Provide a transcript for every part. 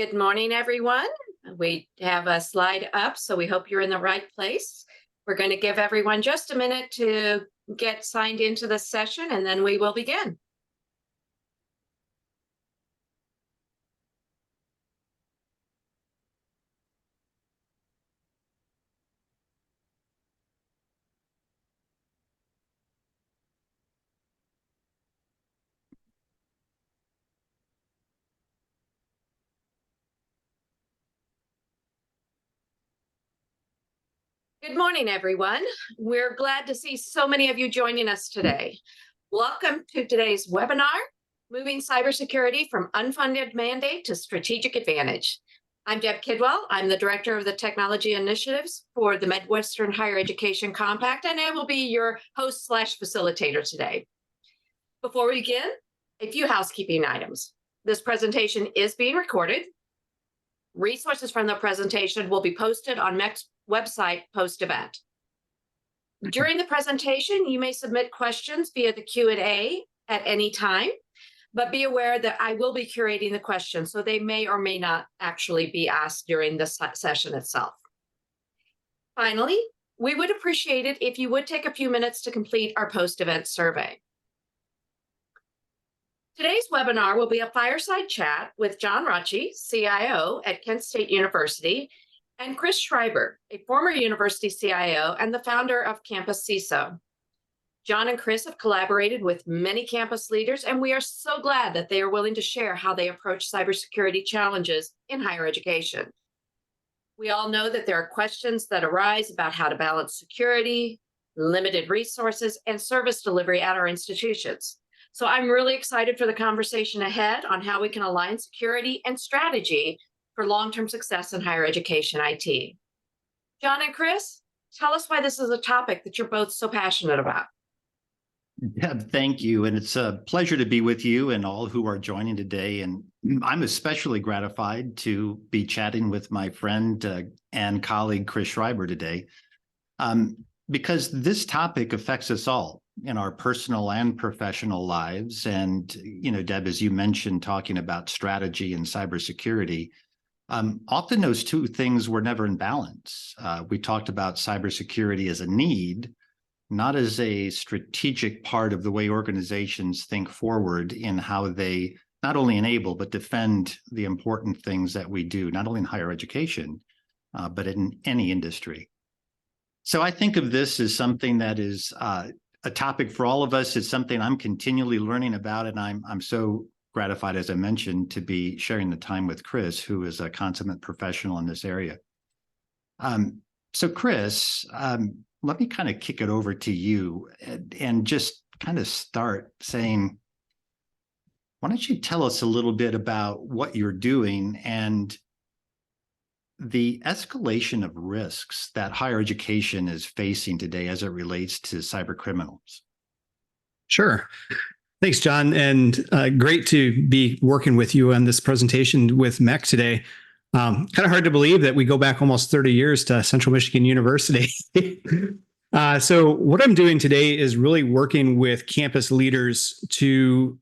Good morning, everyone. We have a slide up, so we hope you're in the right place. We're going to give everyone just a minute to get signed into the session, and then we will begin. Good morning, everyone. We're glad to see so many of you joining us today. Welcome to today's webinar, Moving Cybersecurity from Unfunded Mandate to Strategic Advantage. I'm Deb Kidwell. I'm the Director of the Technology Initiatives for the Midwestern Higher Education Compact, and I will be your host/facilitator today. Before we begin, a few housekeeping items. This presentation is being recorded. Resources from the presentation will be posted on MEC's website post-event. During the presentation, you may submit questions via the Q&A at any time, but be aware that I will be curating the questions, so they may or may not actually be asked during the session itself. Finally, we would appreciate it if you would take a few minutes to complete our post-event survey. Today's webinar will be a fireside chat with John Rathje, CIO at Kent State University, and Chris Schreiber, a former university CIO and the founder of CampusCISO. John and Chris have collaborated with many campus leaders, and we are so glad that they are willing to share how they approach cybersecurity challenges in higher education. We all know that there are questions that arise about how to balance security, limited resources, and service delivery at our institutions. So I'm really excited for the conversation ahead on how we can align security and strategy for long-term success in higher education IT. John and Chris, tell us why this is a topic that you're both so passionate about. Deb, thank you. And it's a pleasure to be with you and all who are joining today. And I'm especially gratified to be chatting with my friend and colleague, Chris Schreiber, today, because this topic affects us all in our personal and professional lives. And, you know, Deb, as you mentioned, talking about strategy and cybersecurity, often those two things were never in balance. We talked about cybersecurity as a need, not as a strategic part of the way organizations think forward in how they not only enable, but defend the important things that we do, not only in higher education, but in any industry. So I think of this as something that is a topic for all of us. It's something I'm continually learning about, and I'm so gratified, as I mentioned, to be sharing the time with Chris, who is a consummate professional in this area. So Chris, let me kind of kick it over to you and just kind of start saying, why don't you tell us a little bit about what you're doing and the escalation of risks that higher education is facing today as it relates to cyber criminals? Sure. Thanks, John. And great to be working with you on this presentation with MEC today. Kind of hard to believe that we go back almost 30 years to Central Michigan University. So what I'm doing today is really working with campus leaders to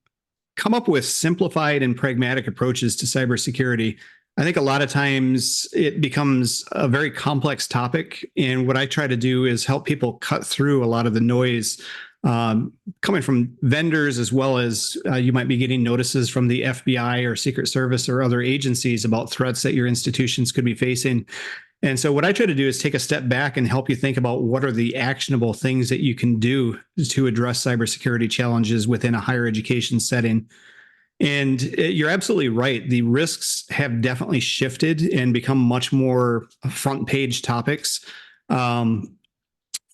come up with simplified and pragmatic approaches to cybersecurity. I think a lot of times it becomes a very complex topic. And what I try to do is help people cut through a lot of the noise coming from vendors, as well as you might be getting notices from the FBI or Secret Service or other agencies about threats that your institutions could be facing. And so what I try to do is take a step back and help you think about what are the actionable things that you can do to address cybersecurity challenges within a higher education setting. And you're absolutely right. The risks have definitely shifted and become much more front page topics.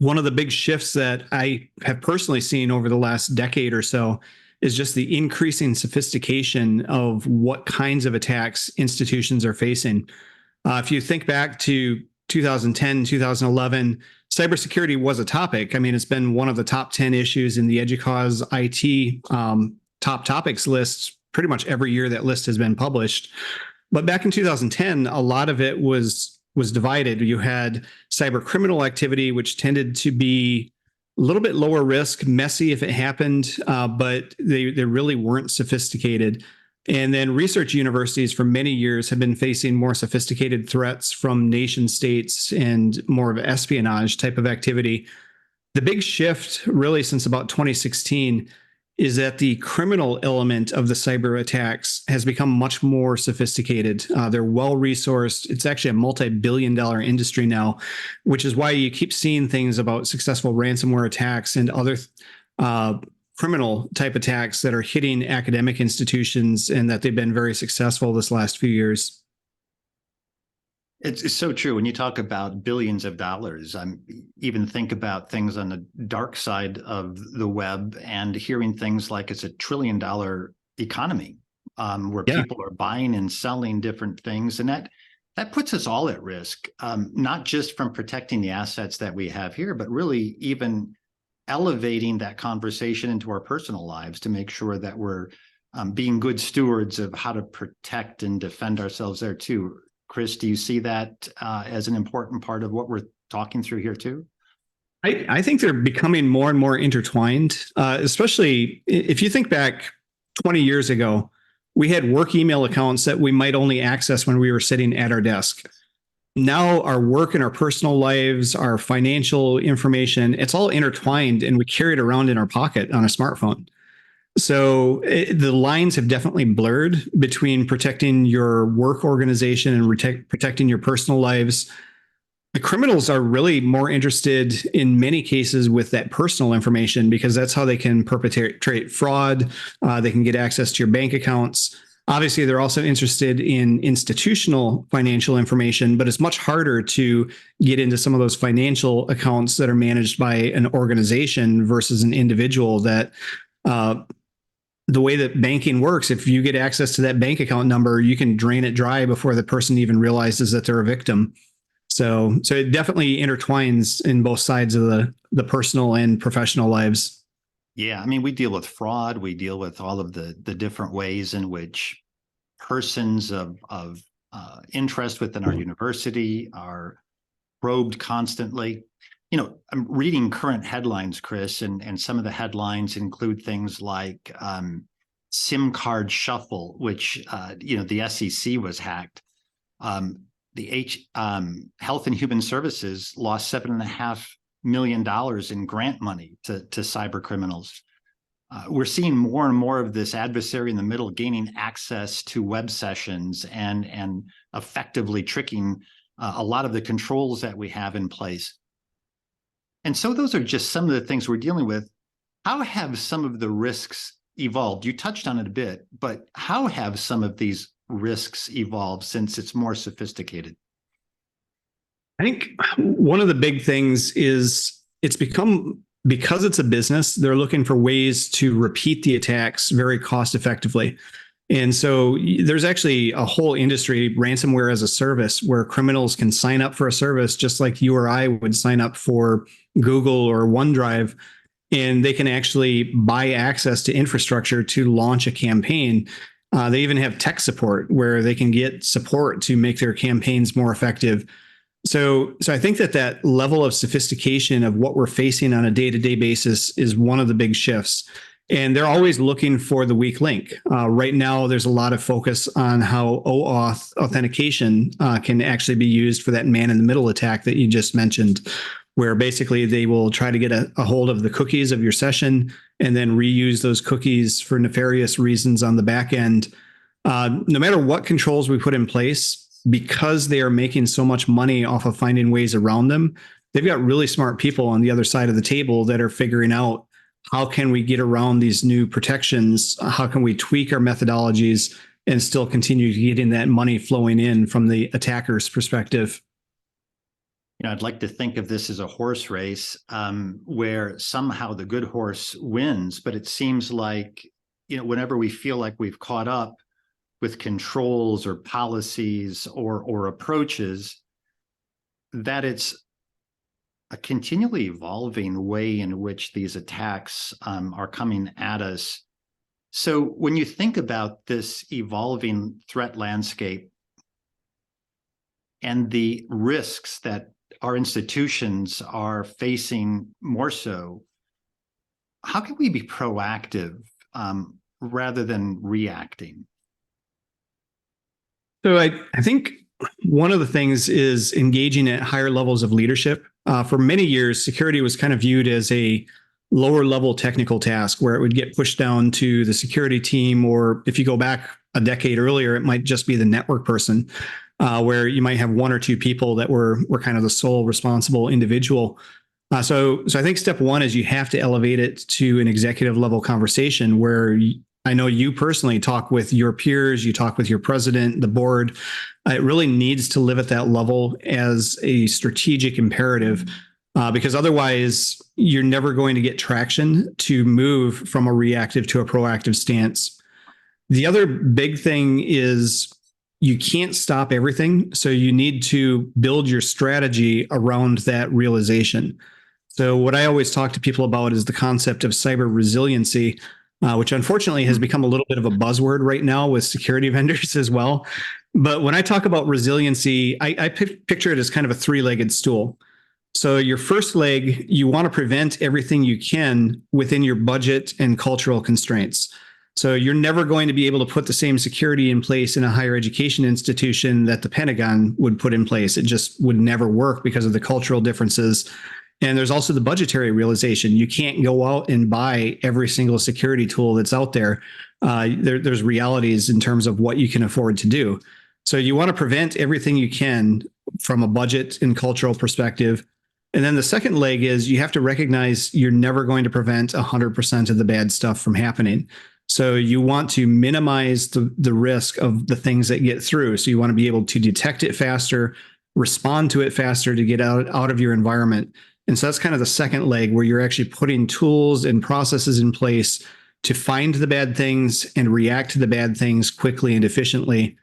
One of the big shifts that I have personally seen over the last decade or so is just the increasing sophistication of what kinds of attacks institutions are facing. If you think back to 2010, 2011, cybersecurity was a topic. I mean, it's been one of the top 10 issues in the EDUCAUSE IT top topics lists pretty much every year that list has been published. But back in 2010, a lot of it was divided. You had cyber criminal activity, which tended to be a little bit lower risk, messy if it happened, but they really weren't sophisticated. And then research universities for many years have been facing more sophisticated threats from nation states and more of espionage type of activity. The big shift really since about 2016 is that the criminal element of the cyber attacks has become much more sophisticated. They're well-resourced. It's actually a multi-billion-dollar industry now, which is why you keep seeing things about successful ransomware attacks and other criminal type attacks that are hitting academic institutions, and that they've been very successful this last few years. It's so true. When you talk about billions of dollars, I'm even think about things on the dark side of the web and hearing things like it's $1 trillion economy, where people are buying and selling different things. And that puts us all at risk, not just from protecting the assets that we have here, but really even elevating that conversation into our personal lives to make sure that we're being good stewards of how to protect and defend ourselves there too. Chris, do you see that as an important part of what we're talking through here too? I think they're becoming more and more intertwined, especially if you think back 20 years ago, we had work email accounts that we might only access when we were sitting at our desk. Now our work and our personal lives, our financial information, it's all intertwined, and we carry it around in our pocket on a smartphone. So the lines have definitely blurred between protecting your work organization and protecting your personal lives. The criminals are really more interested in many cases with that personal information, because that's how they can perpetrate fraud. They can get access to your bank accounts. Obviously, they're also interested in institutional financial information, but it's much harder to get into some of those financial accounts that are managed by an organization versus an individual. That the way that banking works, if you get access to that bank account number, you can drain it dry before the person even realizes that they're a victim. So it definitely intertwines in both sides of the personal and professional lives. Yeah, I mean, we deal with fraud. We deal with all of the different ways in which persons of interest within our university are probed constantly. You know, I'm reading current headlines, Chris, and some of the headlines include things like SIM card shuffle, which the SEC was hacked. The Health and Human Services lost $7.5 million in grant money to cyber criminals. We're seeing more and more of this adversary in the middle gaining access to web sessions and effectively tricking a lot of the controls that we have in place. And so those are just some of the things we're dealing with. How have some of the risks evolved? You touched on it a bit, but how have some of these risks evolved since it's more sophisticated? I think one of the big things is it's become, because it's a business, they're looking for ways to repeat the attacks very cost effectively. And so there's actually a whole industry, ransomware as a service, where criminals can sign up for a service just like you or I would sign up for Google or OneDrive, and they can actually buy access to infrastructure to launch a campaign. They even have tech support where they can get support to make their campaigns more effective. So I think that level of sophistication of what we're facing on a day-to-day basis is one of the big shifts. And they're always looking for the weak link. Right now, there's a lot of focus on how OAuth authentication can actually be used for that man-in-the-middle attack that you just mentioned, where basically they will try to get a hold of the cookies of your session and then reuse those cookies for nefarious reasons on the back end. No matter what controls we put in place, because they are making so much money off of finding ways around them, they've got really smart people on the other side of the table that are figuring out, how can we get around these new protections? How can we tweak our methodologies and still continue getting that money flowing in from the attacker's perspective? You know, I'd like to think of this as a horse race where somehow the good horse wins, but it seems like, whenever we feel like we've caught up with controls or policies or approaches, that it's a continually evolving way in which these attacks are coming at us. So when you think about this evolving threat landscape and the risks that our institutions are facing more so, how can we be proactive rather than reacting? So I think one of the things is engaging at higher levels of leadership. For many years, security was kind of viewed as a lower level technical task where it would get pushed down to the security team, or if you go back a decade earlier, it might just be the network person, where you might have one or two people that were kind of the sole responsible individual. So I think step one is you have to elevate it to an executive level conversation where I know you personally talk with your peers, you talk with your president, the board. It really needs to live at that level as a strategic imperative, because otherwise you're never going to get traction to move from a reactive to a proactive stance. The other big thing is you can't stop everything. So you need to build your strategy around that realization. So what I always talk to people about is the concept of cyber resiliency, which unfortunately has become a little bit of a buzzword right now with security vendors as well. But when I talk about resiliency, I picture it as kind of a three-legged stool. So your first leg, you want to prevent everything you can within your budget and cultural constraints. So you're never going to be able to put the same security in place in a higher education institution that the Pentagon would put in place. It just would never work because of the cultural differences. And there's also the budgetary realization. You can't go out and buy every single security tool that's out there. There's realities in terms of what you can afford to do. So you want to prevent everything you can from a budget and cultural perspective. And then the second leg is you have to recognize you're never going to prevent 100% of the bad stuff from happening. So you want to minimize the risk of the things that get through. So you want to be able to detect it faster, respond to it faster to get out of your environment. And so that's kind of the second leg where you're actually putting tools and processes in place to find the bad things and react to the bad things quickly and efficiently.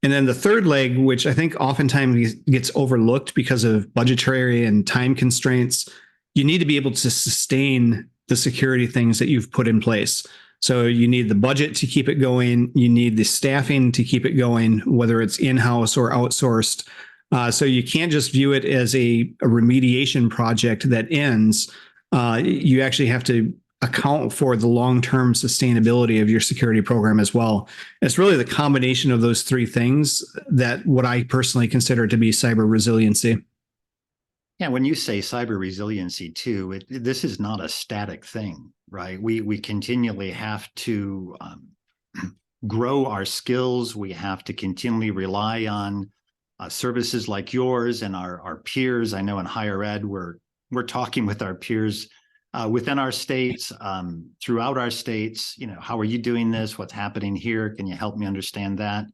And then the third leg, which I think oftentimes gets overlooked because of budgetary and time constraints, you need to be able to sustain the security things that you've put in place. So you need the budget to keep it going. You need the staffing to keep it going, whether it's in-house or outsourced. So you can't just view it as a remediation project that ends. You actually have to account for the long-term sustainability of your security program as well. It's really the combination of those three things that what I personally consider to be cyber resiliency. Yeah, when you say cyber resiliency too, this is not a static thing, right? We continually have to grow our skills. We have to continually rely on services like yours and our peers. I know in higher ed, we're talking with our peers within our states, throughout our states. You know, how are you doing this? What's happening here? Can you help me understand that?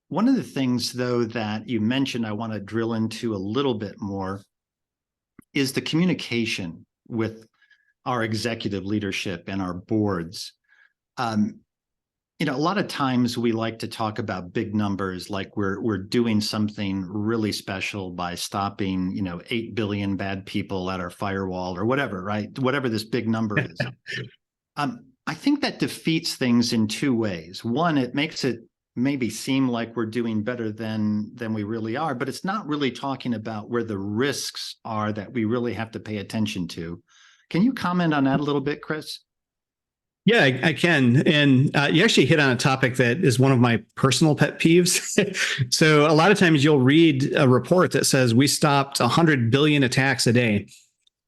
One of the things, though, that you mentioned I want to drill into a little bit more is the communication with our executive leadership and our boards. You know, a lot of times we like to talk about big numbers, like we're doing something really special by stopping, 8 billion bad people at our firewall or whatever, right? Whatever this big number is. I think that defeats things in two ways. One, it makes it maybe seem like we're doing better than we really are, but it's not really talking about where the risks are that we really have to pay attention to. Can you comment on that a little bit, Chris? Yeah, I can. And you actually hit on a topic that is one of my personal pet peeves. So a lot of times you'll read a report that says we stopped 100 billion attacks a day.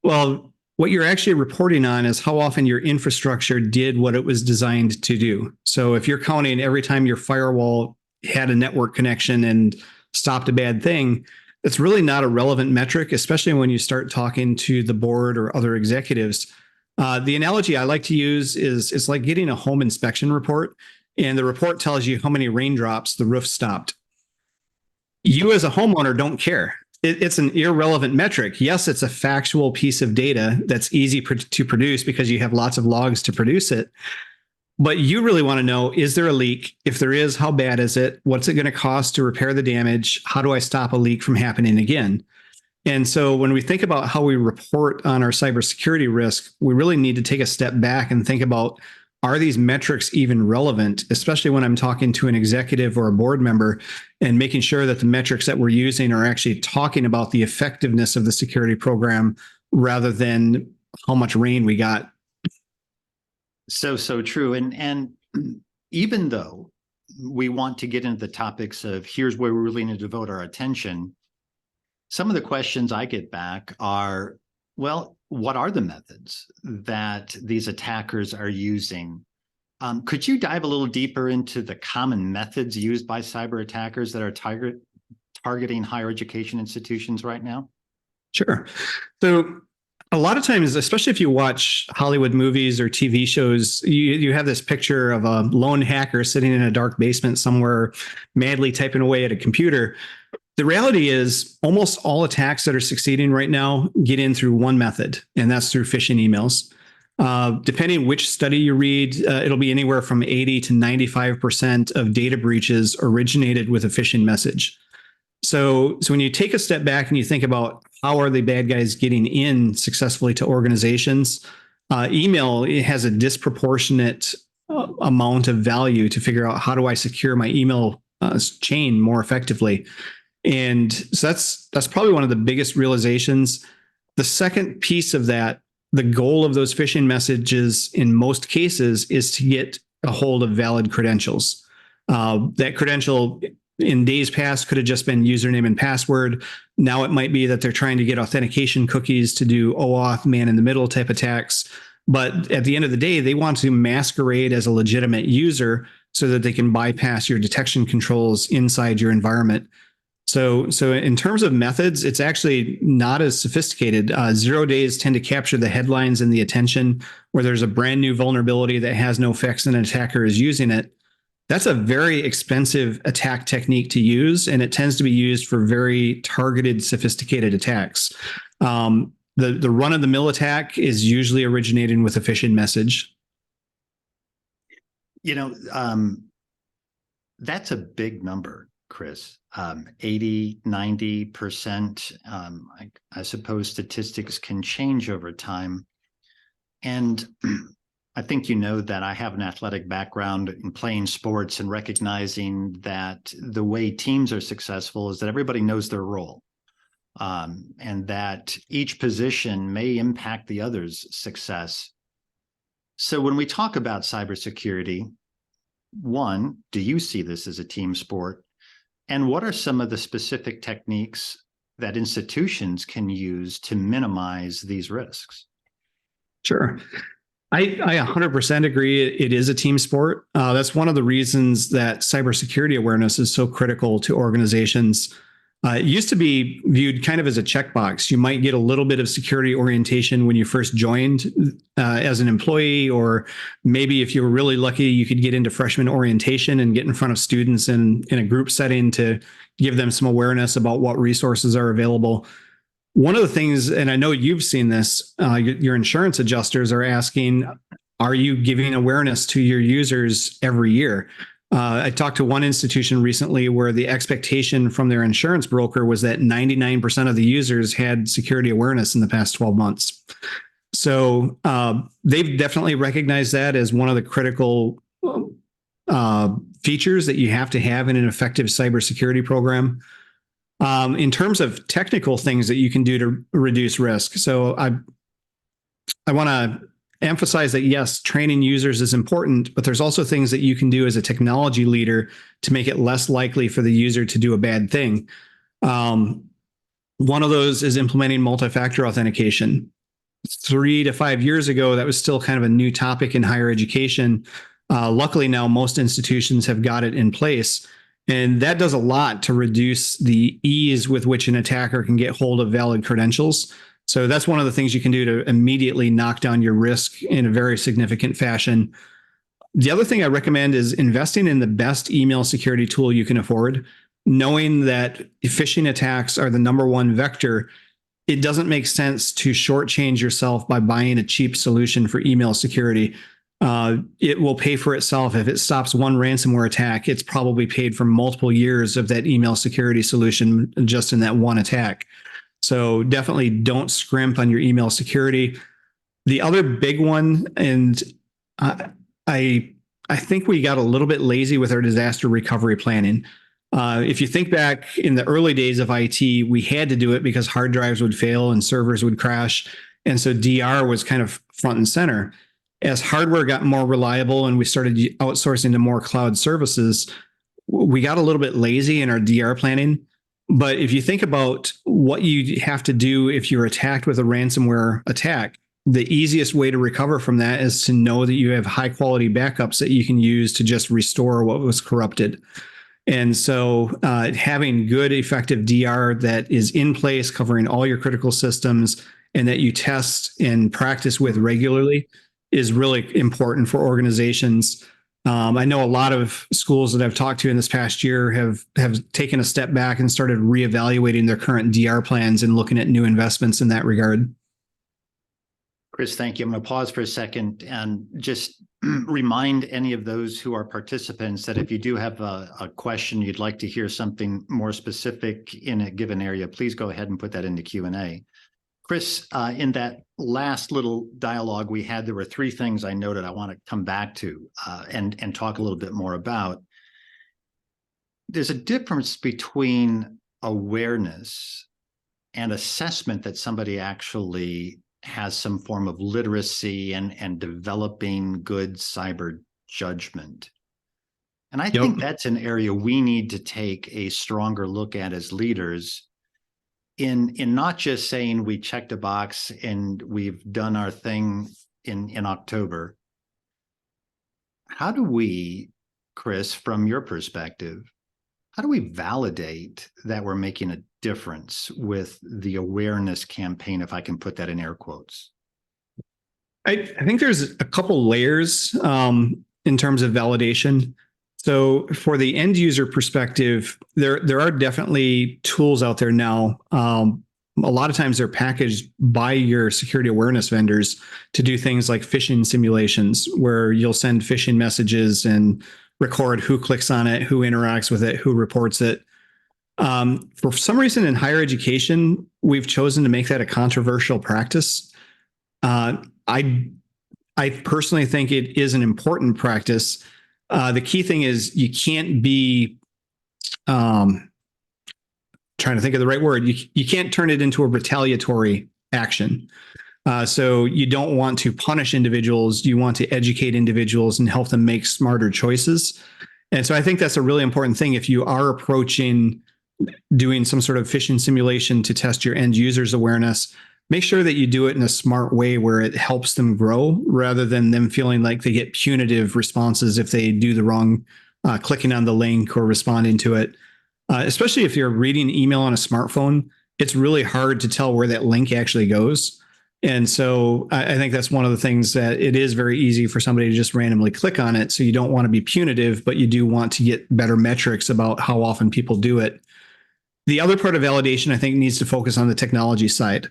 Well, what you're actually reporting on is how often your infrastructure did what it was designed to do. So if you're counting every time your firewall had a network connection and stopped a bad thing, it's really not a relevant metric, especially when you start talking to the board or other executives. The analogy I like to use is it's like getting a home inspection report, and the report tells you how many raindrops the roof stopped. You as a homeowner don't care. It's an irrelevant metric. Yes, it's a factual piece of data that's easy to produce because you have lots of logs to produce it. But you really want to know, is there a leak? If there is, how bad is it? What's it going to cost to repair the damage? How do I stop a leak from happening again? And so when we think about how we report on our cybersecurity risk, we really need to take a step back and think about, are these metrics even relevant, especially when I'm talking to an executive or a board member, and making sure that the metrics that we're using are actually talking about the effectiveness of the security program rather than how much rain we got. So true. And even though we want to get into the topics of here's where we really need to devote our attention, some of the questions I get back are, well, what are the methods that these attackers are using? Could you dive a little deeper into the common methods used by cyber attackers that are targeting higher education institutions right now? Sure. So a lot of times, especially if you watch Hollywood movies or TV shows, you have this picture of a lone hacker sitting in a dark basement somewhere, madly typing away at a computer. The reality is almost all attacks that are succeeding right now get in through one method, and that's through phishing emails. Depending which study you read, it'll be anywhere from 80 to 95% of data breaches originated with a phishing message. So when you take a step back and you think about how are the bad guys getting in successfully to organizations, email has a disproportionate amount of value to figure out how do I secure my email chain more effectively. And so that's probably one of the biggest realizations. The second piece of that, the goal of those phishing messages in most cases is to get a hold of valid credentials. That credential in days past could have just been username and password. Now it might be that they're trying to get authentication cookies to do OAuth, man in the middle type attacks. But at the end of the day, they want to masquerade as a legitimate user so that they can bypass your detection controls inside your environment. So in terms of methods, it's actually not as sophisticated. 0 days tend to capture the headlines and the attention where there's a brand new vulnerability that has no fix and an attacker is using it. That's a very expensive attack technique to use, and it tends to be used for very targeted, sophisticated attacks. The run-of-the-mill attack is usually originating with a phishing message. That's a big number, Chris. 80, 90%. I suppose statistics can change over time. And I think you know that I have an athletic background in playing sports and recognizing that the way teams are successful is that everybody knows their role, and that each position may impact the other's success. So when we talk about cybersecurity, one, do you see this as a team sport? And what are some of the specific techniques that institutions can use to minimize these risks? Sure. I 100% agree it is a team sport. That's one of the reasons that cybersecurity awareness is so critical to organizations. It used to be viewed kind of as a checkbox. You might get a little bit of security orientation when you first joined as an employee, or maybe if you were really lucky, you could get into freshman orientation and get in front of students in a group setting to give them some awareness about what resources are available. One of the things, and I know you've seen this, your insurance adjusters are asking, are you giving awareness to your users every year? I talked to one institution recently where the expectation from their insurance broker was that 99% of the users had security awareness in the past 12 months. So they've definitely recognized that as one of the critical features that you have to have in an effective cybersecurity program. In terms of technical things that you can do to reduce risk. So I want to emphasize that, yes, training users is important, but there's also things that you can do as a technology leader to make it less likely for the user to do a bad thing. One of those is implementing multi-factor authentication. 3 to 5 years ago, that was still kind of a new topic in higher education. Luckily, now most institutions have got it in place. And that does a lot to reduce the ease with which an attacker can get hold of valid credentials. So that's one of the things you can do to immediately knock down your risk in a very significant fashion. The other thing I recommend is investing in the best email security tool you can afford. Knowing that phishing attacks are the number one vector, it doesn't make sense to shortchange yourself by buying a cheap solution for email security. It will pay for itself. If it stops one ransomware attack, it's probably paid for multiple years of that email security solution just in that one attack. So definitely don't scrimp on your email security. The other big one, and I think we got a little bit lazy with our disaster recovery planning. If you think back in the early days of IT, we had to do it because hard drives would fail and servers would crash. And so DR was kind of front and center. As hardware got more reliable and we started outsourcing to more cloud services, we got a little bit lazy in our DR planning. But if you think about what you have to do if you're attacked with a ransomware attack, the easiest way to recover from that is to know that you have high quality backups that you can use to just restore what was corrupted. And so having good, effective DR that is in place, covering all your critical systems, and that you test and practice with regularly is really important for organizations. I know a lot of schools that I've talked to in this past year have taken a step back and started reevaluating their current DR plans and looking at new investments in that regard. Chris, thank you. I'm going to pause for a second and just remind any of those who are participants that if you do have a question, you'd like to hear something more specific in a given area, please go ahead and put that into Q&A. Chris, in that last little dialogue we had, there were three things I noted I want to come back to and talk a little bit more about. There's a difference between awareness and assessment that somebody actually has some form of literacy and developing good cyber judgment. And I think that's an area we need to take a stronger look at as leaders in not just saying we checked a box and we've done our thing in October. How do we, Chris, from your perspective, how do we validate that we're making a difference with the awareness campaign, if I can put that in air quotes? I think there's a couple layers in terms of validation. So for the end user perspective, there are definitely tools out there now. A lot of times they're packaged by your security awareness vendors to do things like phishing simulations, where you'll send phishing messages and record who clicks on it, who interacts with it, who reports it. For some reason in higher education, we've chosen to make that a controversial practice. I personally think it is an important practice. The key thing is you can't be trying to think of the right word. You can't turn it into a retaliatory action. So you don't want to punish individuals. You want to educate individuals and help them make smarter choices. And so I think that's a really important thing. If you are approaching doing some sort of phishing simulation to test your end users' awareness, make sure that you do it in a smart way where it helps them grow rather than them feeling like they get punitive responses if they do the wrong clicking on the link or responding to it. Especially if you're reading email on a smartphone, it's really hard to tell where that link actually goes. And so I think that's one of the things that it is very easy for somebody to just randomly click on it. So you don't want to be punitive, but you do want to get better metrics about how often people do it. The other part of validation, I think, needs to focus on the technology side.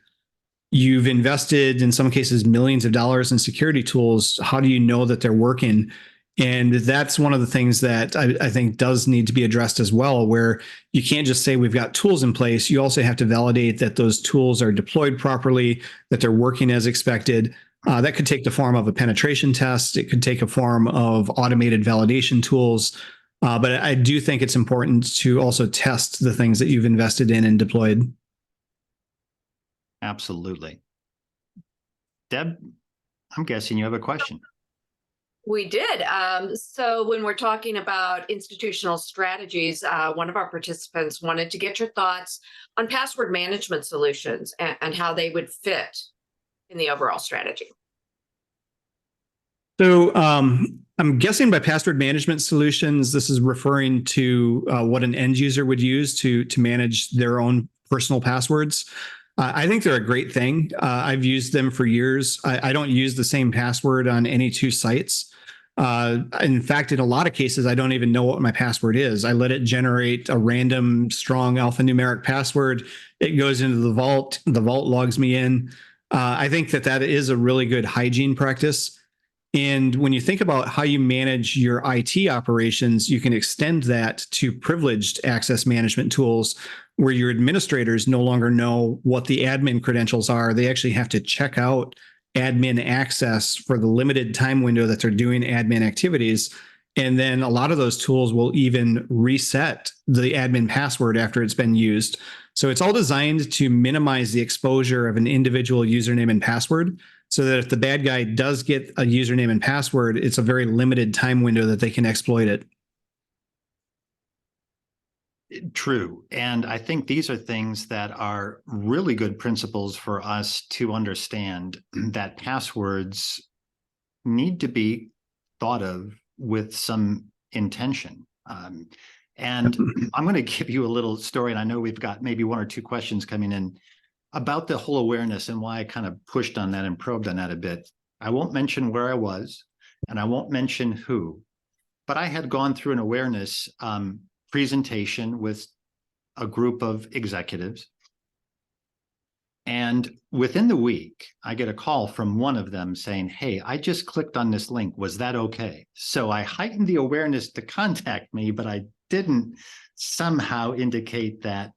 You've invested, in some cases, millions of dollars in security tools. How do you know that they're working? And that's one of the things that I think does need to be addressed as well, where you can't just say we've got tools in place. You also have to validate that those tools are deployed properly, that they're working as expected. That could take the form of a penetration test. It could take a form of automated validation tools. But I do think it's important to also test the things that you've invested in and deployed. Absolutely. Deb, I'm guessing you have a question. We did. So when we're talking about institutional strategies, one of our participants wanted to get your thoughts on password management solutions and how they would fit in the overall strategy. So I'm guessing by password management solutions, this is referring to what an end user would use to manage their own personal passwords. I think they're a great thing. I've used them for years. I don't use the same password on any two sites. In fact, in a lot of cases, I don't even know what my password is. I let it generate a random strong alphanumeric password. It goes into the vault logs me in. I think that is a really good hygiene practice. And when you think about how you manage your IT operations, you can extend that to privileged access management tools where your administrators no longer know what the admin credentials are. They actually have to check out admin access for the limited time window that they're doing admin activities. And then a lot of those tools will even reset the admin password after it's been used. So it's all designed to minimize the exposure of an individual username and password so that if the bad guy does get a username and password, it's a very limited time window that they can exploit it. True. And I think these are things that are really good principles for us to understand, that passwords need to be thought of with some intention. And I'm going to give you a little story, and I know we've got maybe one or two questions coming in about the whole awareness and why I kind of pushed on that and probed on that a bit. I won't mention where I was, and I won't mention who, but I had gone through an awareness presentation with a group of executives. And within the week, I get a call from one of them saying, "Hey, I just clicked on this link. Was that okay?" So I heightened the awareness to contact me, but I didn't somehow indicate that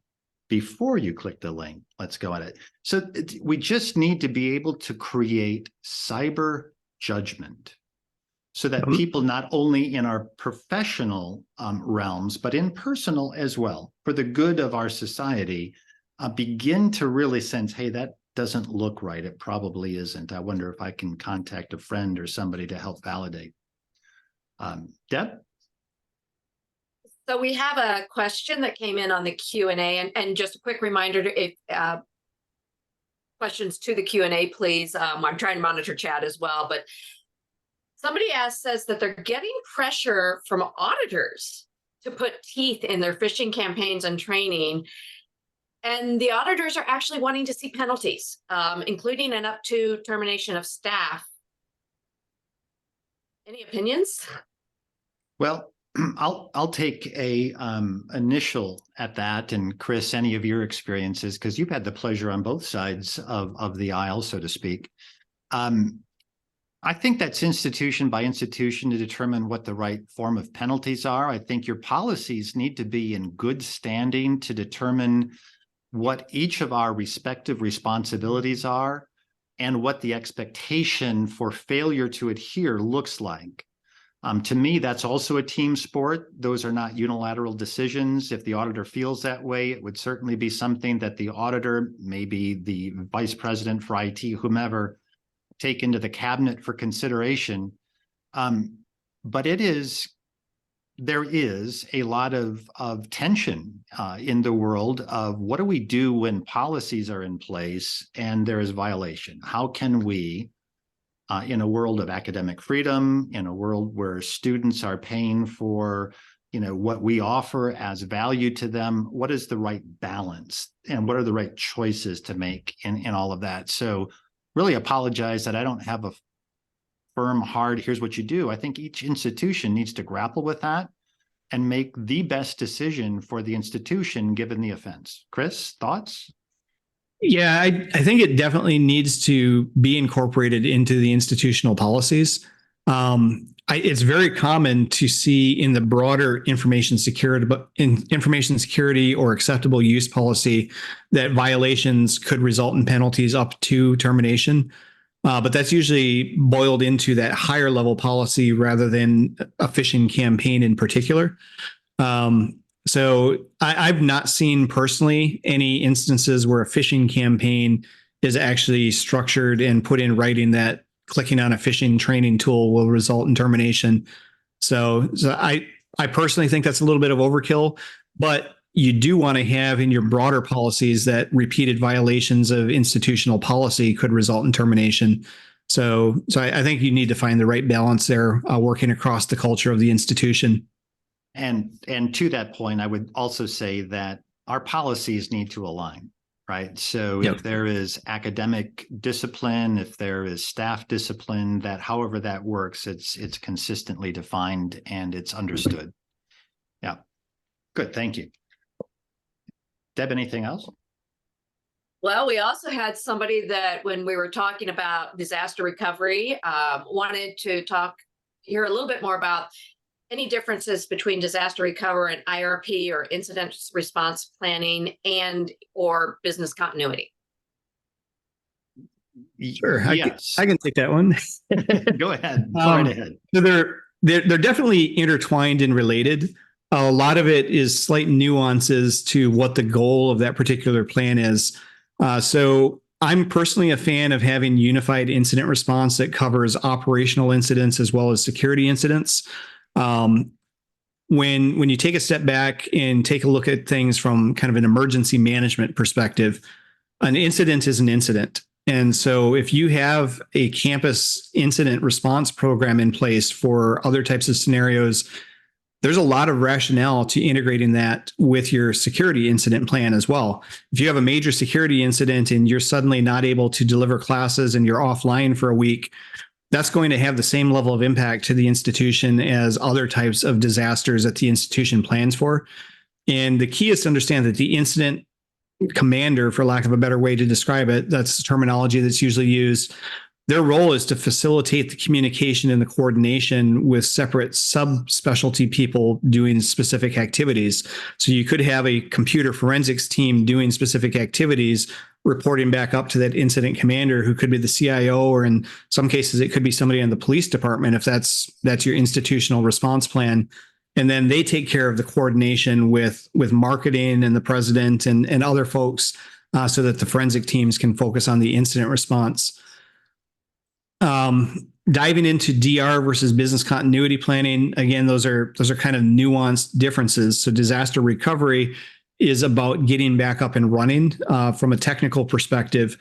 before you click the link, let's go at it. So we just need to be able to create cyber judgment so that people, not only in our professional realms, but in personal as well, for the good of our society, begin to really sense, hey, that doesn't look right. It probably isn't. I wonder if I can contact a friend or somebody to help validate. Deb? So we have a question that came in on the Q&A, and just a quick reminder, if questions to the Q&A, please. I'm trying to monitor chat as well, but somebody says that they're getting pressure from auditors to put teeth in their phishing campaigns and training. And the auditors are actually wanting to see penalties, including an up to termination of staff. Any opinions? Well, I'll take a initial at that, and Chris, any of your experiences, because you've had the pleasure on both sides of the aisle, so to speak. I think that's institution by institution to determine what the right form of penalties are. I think your policies need to be in good standing to determine what each of our respective responsibilities are and what the expectation for failure to adhere looks like. To me, that's also a team sport. Those are not unilateral decisions. If the auditor feels that way, it would certainly be something that the auditor, maybe the vice president for IT, whomever, take into the cabinet for consideration. But there is a lot of tension in the world of what do we do when policies are in place and there is violation? How can we, in a world of academic freedom, in a world where students are paying for, what we offer as value to them, what is the right balance and what are the right choices to make in all of that? So really apologize that I don't have a firm, hard, here's what you do. I think each institution needs to grapple with that and make the best decision for the institution given the offense. Chris, thoughts? Yeah, I think it definitely needs to be incorporated into the institutional policies. It's very common to see in the broader information security or acceptable use policy that violations could result in penalties up to termination. But that's usually boiled into that higher level policy rather than a phishing campaign in particular. So I've not seen personally any instances where a phishing campaign is actually structured and put in writing that clicking on a phishing training tool will result in termination. So I personally think that's a little bit of overkill, but you do want to have in your broader policies that repeated violations of institutional policy could result in termination. So I think you need to find the right balance there, working across the culture of the institution. And to that point, I would also say that our policies need to align, right? So if there is academic discipline, if there is staff discipline, that however that works, it's consistently defined and it's understood. Yeah, good, thank you. Deb, anything else? Well, we also had somebody that when we were talking about disaster recovery, wanted to hear a little bit more about any differences between disaster recovery and IRP or incident response planning and or business continuity. Sure, yes. I can take that one. Go ahead. Go right ahead. So they're definitely intertwined and related. A lot of it is slight nuances to what the goal of that particular plan is. So I'm personally a fan of having unified incident response that covers operational incidents as well as security incidents. Um, when you take a step back and take a look at things from kind of an emergency management perspective, an incident is an incident. And so if you have a campus incident response program in place for other types of scenarios, there's a lot of rationale to integrating that with your security incident plan as well. If you have a major security incident and you're suddenly not able to deliver classes and you're offline for a week, that's going to have the same level of impact to the institution as other types of disasters that the institution plans for. And the key is to understand that the incident commander, for lack of a better way to describe it, that's the terminology that's usually used. Their role is to facilitate the communication and the coordination with separate subspecialty people doing specific activities. So you could have a computer forensics team doing specific activities, reporting back up to that incident commander, who could be the CIO, or in some cases, it could be somebody in the police department if that's your institutional response plan. And then they take care of the coordination with marketing and the president and other folks, so that the forensic teams can focus on the incident response. Diving into DR versus business continuity planning, again, those are kind of nuanced differences. So disaster recovery is about getting back up and running from a technical perspective.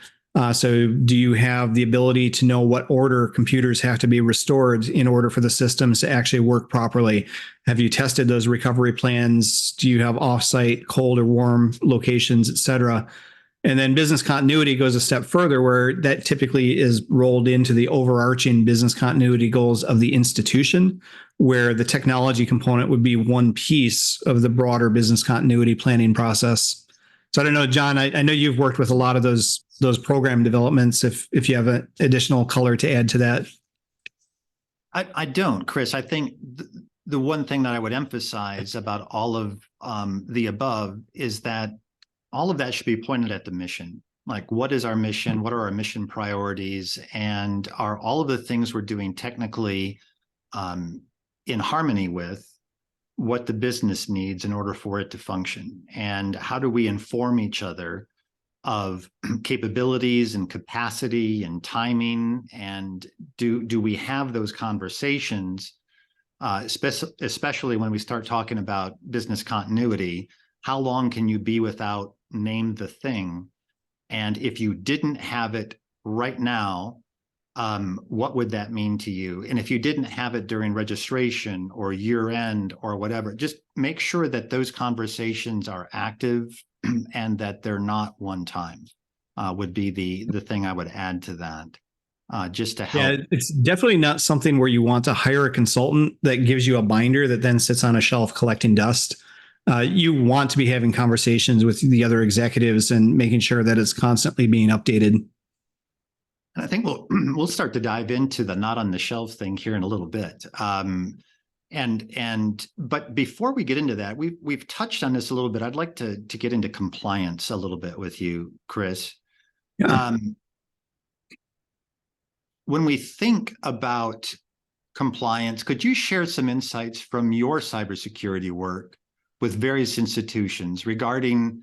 So do you have the ability to know what order computers have to be restored in order for the systems to actually work properly? Have you tested those recovery plans? Do you have offsite cold or warm locations, et cetera? And then business continuity goes a step further, where that typically is rolled into the overarching business continuity goals of the institution, where the technology component would be one piece of the broader business continuity planning process. So I don't know, John, I know you've worked with a lot of those program developments. If you have an additional color to add to that. I don't, Chris. I think the one thing that I would emphasize about all of the above is that all of that should be pointed at the mission. Like, what is our mission? What are our mission priorities? And are all of the things we're doing technically in harmony with what the business needs in order for it to function? And how do we inform each other of capabilities and capacity and timing? And do we have those conversations, especially when we start talking about business continuity? How long can you be without name the thing? And if you didn't have it right now, what would that mean to you? And if you didn't have it during registration or year end or whatever, just make sure that those conversations are active and that they're not one time, would be the thing I would add to that, just to help. Yeah, it's definitely not something where you want to hire a consultant that gives you a binder that then sits on a shelf collecting dust. You want to be having conversations with the other executives and making sure that it's constantly being updated. And I think we'll start to dive into the not on the shelf thing here in a little bit. But before we get into that, we've touched on this a little bit. I'd like to get into compliance a little bit with you, Chris. Yeah. When we think about compliance, could you share some insights from your cybersecurity work with various institutions regarding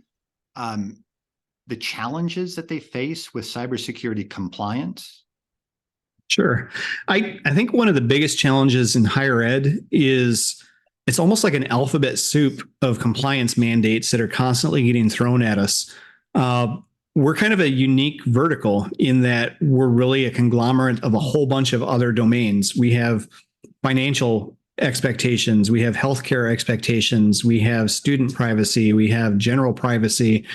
the challenges that they face with cybersecurity compliance? Sure. I think one of the biggest challenges in higher ed is it's almost like an alphabet soup of compliance mandates that are constantly getting thrown at us. We're kind of a unique vertical in that we're really a conglomerate of a whole bunch of other domains. We have financial expectations, we have healthcare expectations, we have student privacy, we have general privacy,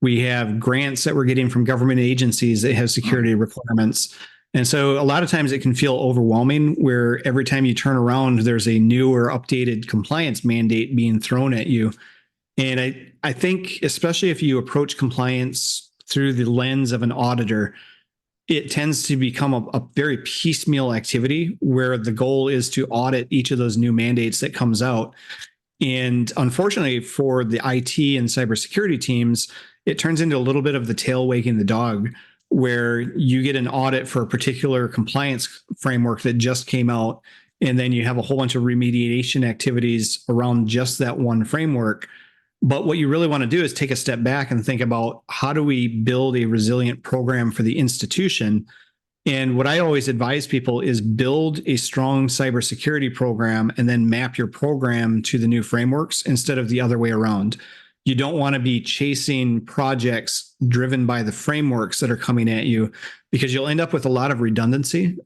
we have grants that we're getting from government agencies that have security requirements. And so a lot of times it can feel overwhelming, where every time you turn around, there's a new or updated compliance mandate being thrown at you. And I think, especially if you approach compliance through the lens of an auditor, it tends to become a very piecemeal activity where the goal is to audit each of those new mandates that comes out. And unfortunately for the IT and cybersecurity teams, it turns into a little bit of the tail wagging the dog, where you get an audit for a particular compliance framework that just came out, and then you have a whole bunch of remediation activities around just that one framework. But what you really want to do is take a step back and think about, how do we build a resilient program for the institution? And what I always advise people is build a strong cybersecurity program and then map your program to the new frameworks instead of the other way around. You don't want to be chasing projects driven by the frameworks that are coming at you, because you'll end up with a lot of redundancy.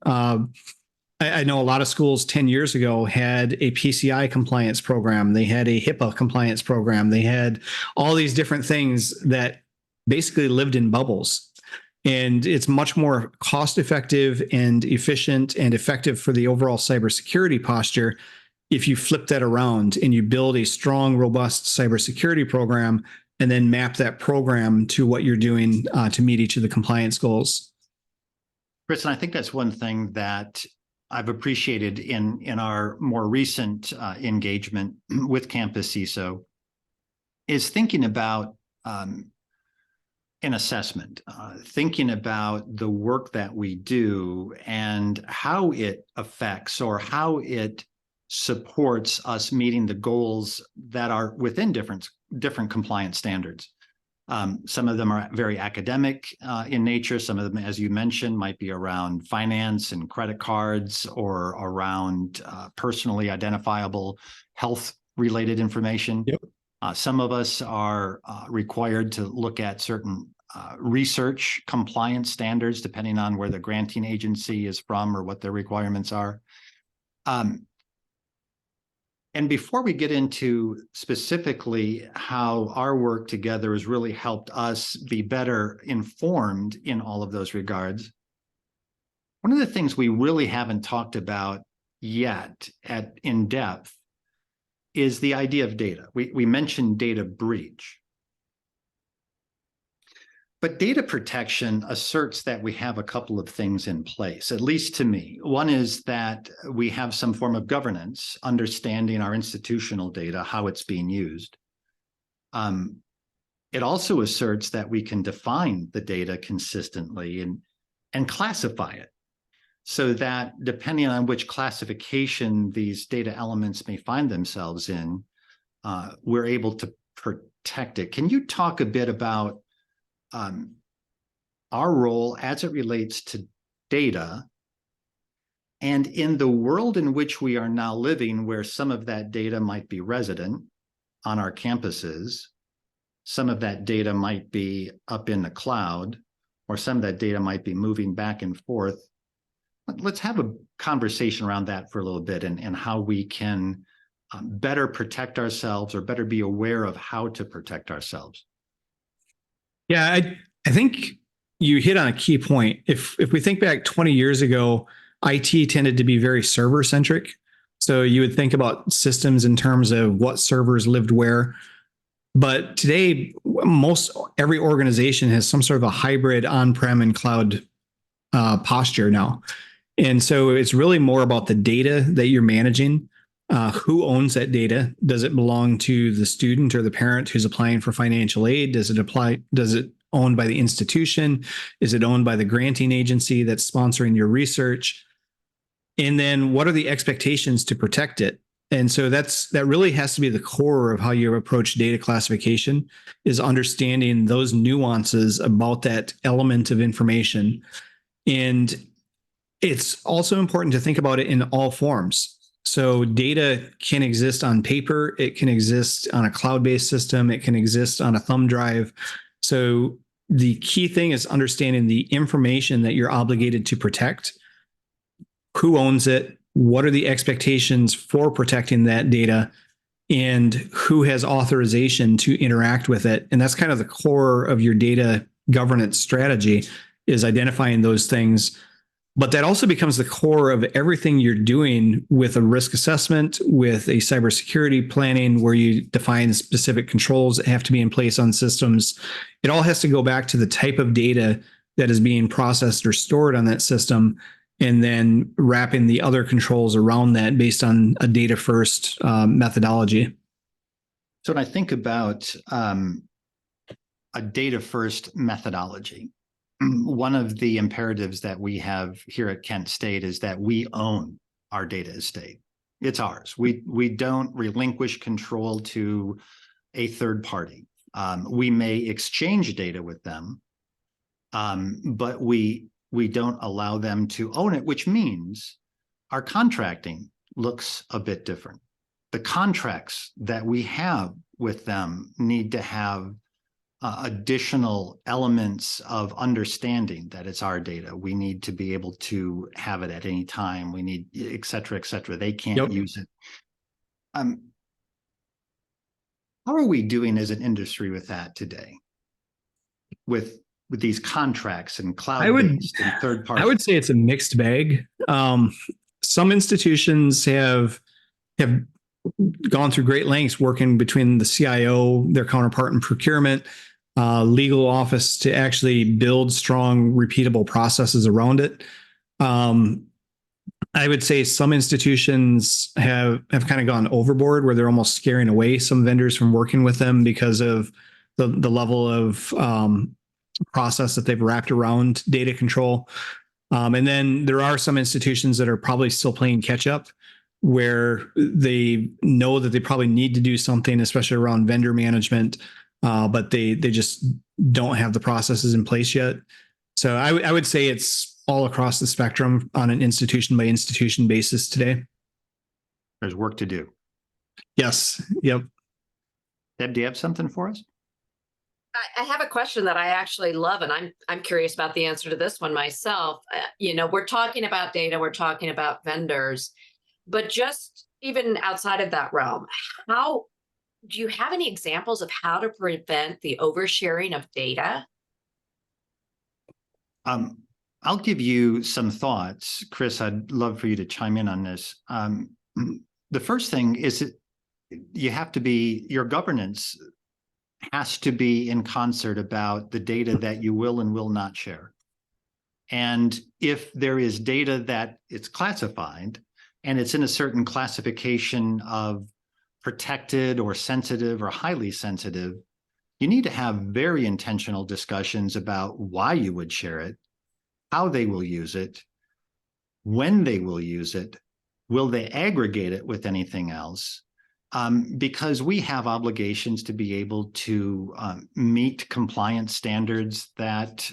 I know a lot of schools 10 years ago had a PCI compliance program. They had a HIPAA compliance program. They had all these different things that basically lived in bubbles. And it's much more cost effective and efficient and effective for the overall cybersecurity posture if you flip that around and you build a strong, robust cybersecurity program and then map that program to what you're doing to meet each of the compliance goals. Chris, and I think that's one thing that I've appreciated in our more recent engagement with CampusCISO is thinking about an assessment, thinking about the work that we do and how it affects or how it supports us meeting the goals that are within different compliance standards. Some of them are very academic in nature. Some of them, as you mentioned, might be around finance and credit cards or around personally identifiable health-related information. Yep. Some of us are required to look at certain research compliance standards, depending on where the granting agency is from or what their requirements are. And before we get into specifically how our work together has really helped us be better informed in all of those regards, one of the things we really haven't talked about yet in depth is the idea of data. We mentioned data breach. But data protection asserts that we have a couple of things in place, at least to me. One is that we have some form of governance, understanding our institutional data, how it's being used. It also asserts that we can define the data consistently and classify it, so that depending on which classification these data elements may find themselves in, we're able to protect it. Can you talk a bit about our role as it relates to data, and in the world in which we are now living, where some of that data might be resident on our campuses, some of that data might be up in the cloud, or some of that data might be moving back and forth. Let's have a conversation around that for a little bit, and how we can better protect ourselves or better be aware of how to protect ourselves. Yeah, I think you hit on a key point. If we think back 20 years ago, IT tended to be very server centric. So you would think about systems in terms of what servers lived where. But today, every organization has some sort of a hybrid on-prem and cloud posture now. And so it's really more about the data that you're managing. Who owns that data? Does it belong to the student or the parent who's applying for financial aid? Does it owned by the institution? Is it owned by the granting agency that's sponsoring your research? And then what are the expectations to protect it? And so that really has to be the core of how you approach data classification, is understanding those nuances about that element of information. And it's also important to think about it in all forms. So data can exist on paper, it can exist on a cloud-based system, it can exist on a thumb drive. So the key thing is understanding the information that you're obligated to protect. Who owns it? What are the expectations for protecting that data? And who has authorization to interact with it? And that's kind of the core of your data governance strategy, is identifying those things. But that also becomes the core of everything you're doing with a risk assessment, with a cybersecurity planning, where you define specific controls that have to be in place on systems. It all has to go back to the type of data that is being processed or stored on that system, and then wrapping the other controls around that based on a data first methodology. So when I think about a data first methodology, one of the imperatives that we have here at Kent State is that we own our data estate. It's ours. We don't relinquish control to a third party. We may exchange data with them, but we don't allow them to own it, which means our contracting looks a bit different. The contracts that we have with them need to have additional elements of understanding that it's our data. We need to be able to have it at any time. We need, et cetera, et cetera. They can't use it. How are we doing as an industry with that today? With these contracts and cloud-based and third party? I would say it's a mixed bag. Some institutions have gone through great lengths working between the CIO, their counterpart in procurement, legal office to actually build strong, repeatable processes around it. I would say some institutions have kind of gone overboard where they're almost scaring away some vendors from working with them because of the level of process that they've wrapped around data control. And then there are some institutions that are probably still playing catch up where they know that they probably need to do something, especially around vendor management, but they just don't have the processes in place yet. So I would say it's all across the spectrum on an institution by institution basis today. There's work to do. Yes. Yep. Deb, do you have something for us? I have a question that I actually love, and I'm curious about the answer to this one myself. We're talking about data, we're talking about vendors, but just even outside of that realm, how do you have any examples of how to prevent the oversharing of data? I'll give you some thoughts. Chris, I'd love for you to chime in on this. The first thing is that your governance has to be in concert about the data that you will and will not share. And if there is data that it's classified and it's in a certain classification of protected or sensitive or highly sensitive, you need to have very intentional discussions about why you would share it, how they will use it, when they will use it, will they aggregate it with anything else? Because we have obligations to be able to meet compliance standards that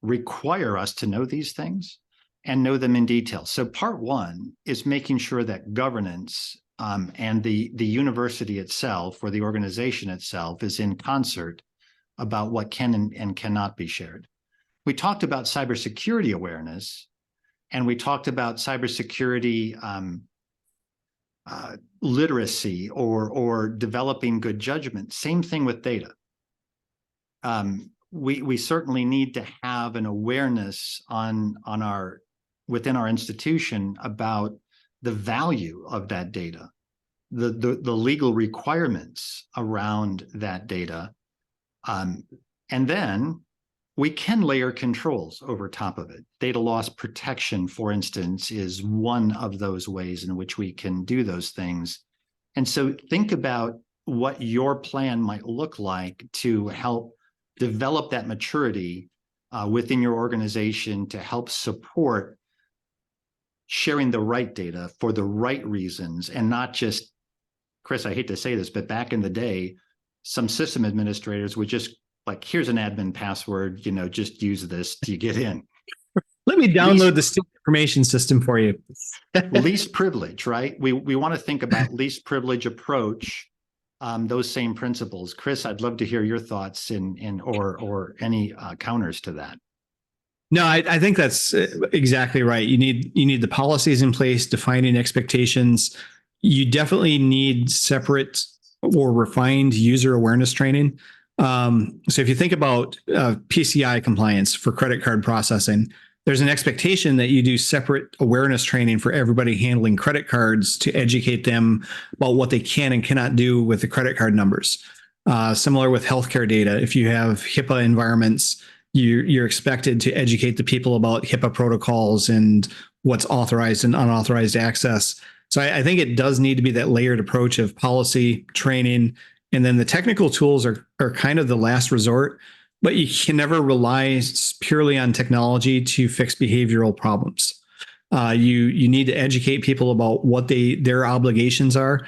require us to know these things and know them in detail. So part one is making sure that governance and the university itself or the organization itself is in concert about what can and cannot be shared. We talked about cybersecurity awareness, and we talked about cybersecurity literacy or developing good judgment. Same thing with data. We certainly need to have an awareness within our institution about the value of that data, the legal requirements around that data, and then we can layer controls over top of it. Data loss protection, for instance, is one of those ways in which we can do those things. And so think about what your plan might look like to help develop that maturity within your organization to help support sharing the right data for the right reasons and not just, Chris, I hate to say this, but back in the day, some system administrators would just like, here's an admin password, just use this to get in. Let me download the student information system for you. Least privilege, right? We want to think about least privilege approach, those same principles. Chris, I'd love to hear your thoughts or any counters to that. No, I think that's exactly right. You need the policies in place, defining expectations. You definitely need separate or refined user awareness training. So if you think about PCI compliance for credit card processing, there's an expectation that you do separate awareness training for everybody handling credit cards to educate them about what they can and cannot do with the credit card numbers. Similar with healthcare data, if you have HIPAA environments, you're expected to educate the people about HIPAA protocols and what's authorized and unauthorized access. So I think it does need to be that layered approach of policy, training, and then the technical tools are kind of the last resort, but you can never rely purely on technology to fix behavioral problems. You need to educate people about what their obligations are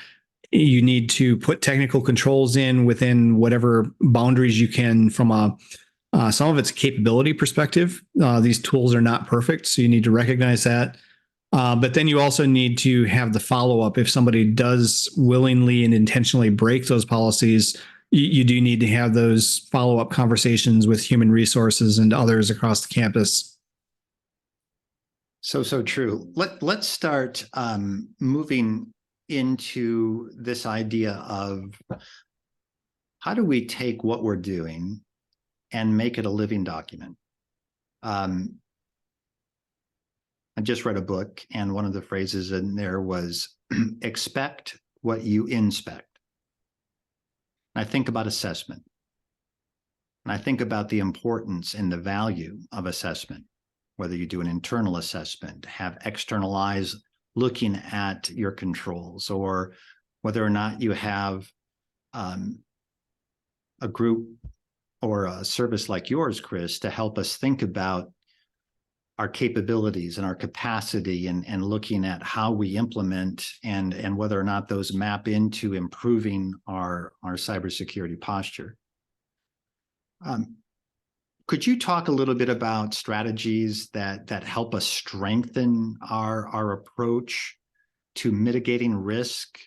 You need to put technical controls in within whatever boundaries you can from some of its capability perspective. These tools are not perfect, so you need to recognize that. But then you also need to have the follow-up. If somebody does willingly and intentionally break those policies, you do need to have those follow-up conversations with human resources and others across the campus. So true. Let's start moving into this idea of how do we take what we're doing and make it a living document. I just read a book, and one of the phrases in there was expect what you inspect. I think about assessment. And I think about the importance and the value of assessment, whether you do an internal assessment, have external eyes looking at your controls, or whether or not you have a group or a service like yours, Chris, to help us think about our capabilities and our capacity and looking at how we implement and whether or not those map into improving our cybersecurity posture. Could you talk a little bit about strategies that help us strengthen our approach to mitigating risk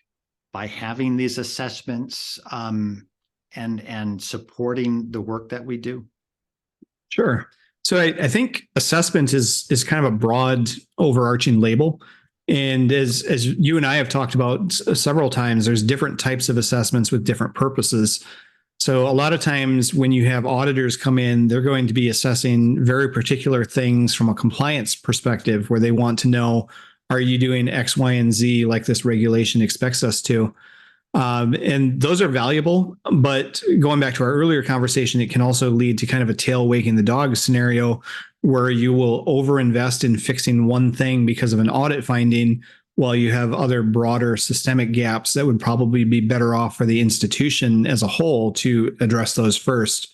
by having these assessments and supporting the work that we do? Sure. So I think assessment is kind of a broad overarching label. And as you and I have talked about several times, there's different types of assessments with different purposes. So a lot of times when you have auditors come in, they're going to be assessing very particular things from a compliance perspective, where they want to know, are you doing X, Y, and Z like this regulation expects us to? And those are valuable, but going back to our earlier conversation, it can also lead to kind of a tail wagging the dog scenario, where you will overinvest in fixing one thing because of an audit finding, while you have other broader systemic gaps that would probably be better off for the institution as a whole to address those first.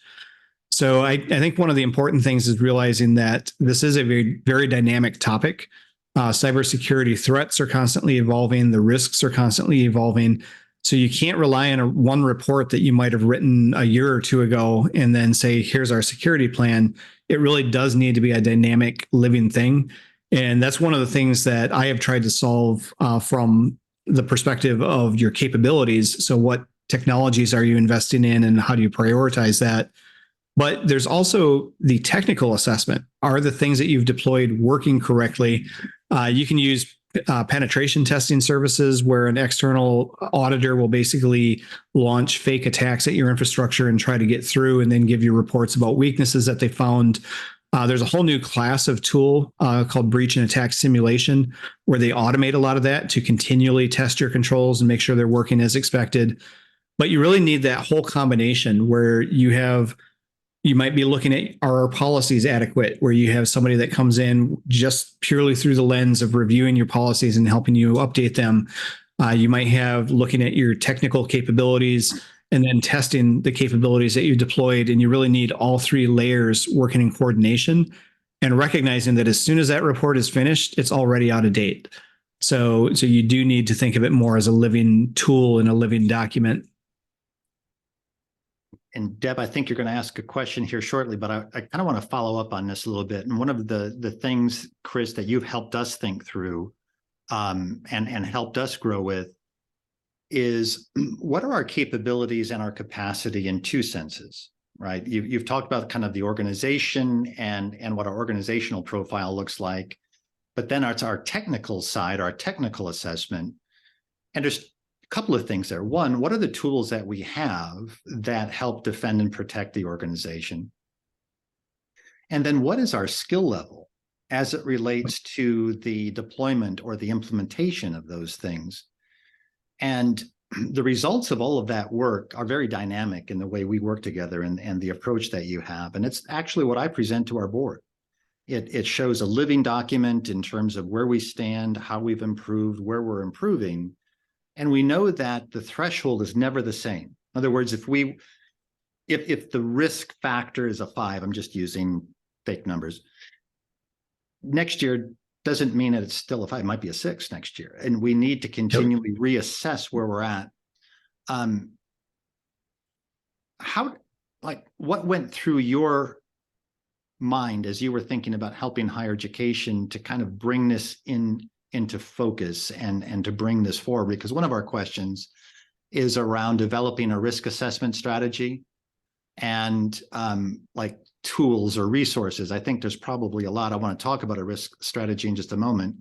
So I think one of the important things is realizing that this is a very, very dynamic topic. Cybersecurity threats are constantly evolving. The risks are constantly evolving. So you can't rely on one report that you might have written a year or two ago and then say, here's our security plan. It really does need to be a dynamic, living thing. And that's one of the things that I have tried to solve from the perspective of your capabilities. So what technologies are you investing in and how do you prioritize that? But there's also the technical assessment. Are the things that you've deployed working correctly? You can use penetration testing services, where an external auditor will basically launch fake attacks at your infrastructure and try to get through and then give you reports about weaknesses that they found. There's a whole new class of tool called breach and attack simulation, where they automate a lot of that to continually test your controls and make sure they're working as expected. But you really need that whole combination, where you might be looking at, are our policies adequate, where you have somebody that comes in just purely through the lens of reviewing your policies and helping you update them. You might have looking at your technical capabilities and then testing the capabilities that you deployed. And you really need all three layers working in coordination and recognizing that as soon as that report is finished, it's already out of date. So you do need to think of it more as a living tool and a living document. And Deb, I think you're going to ask a question here shortly, but I kind of want to follow up on this a little bit. And one of the things, Chris, that you've helped us think through and helped us grow with is, what are our capabilities and our capacity in two senses, right? You've talked about kind of the organization and what our organizational profile looks like, but then it's our technical side, our technical assessment. And there's couple of things there. One, what are the tools that we have that help defend and protect the organization? And then what is our skill level as it relates to the deployment or the implementation of those things? And the results of all of that work are very dynamic in the way we work together and the approach that you have. And it's actually what I present to our board. It shows a living document in terms of where we stand, how we've improved, where we're improving. And we know that the threshold is never the same. In other words, if the risk factor is a 5, I'm just using fake numbers, next year doesn't mean that it's still a 5, it might be a 6 next year. And we need to continually reassess where we're at how, like, what went through your mind as you were thinking about helping higher education to kind of bring this into focus and to bring this forward? Because one of our questions is around developing a risk assessment strategy and like tools or resources. I think there's probably a lot. I want to talk about a risk strategy in just a moment,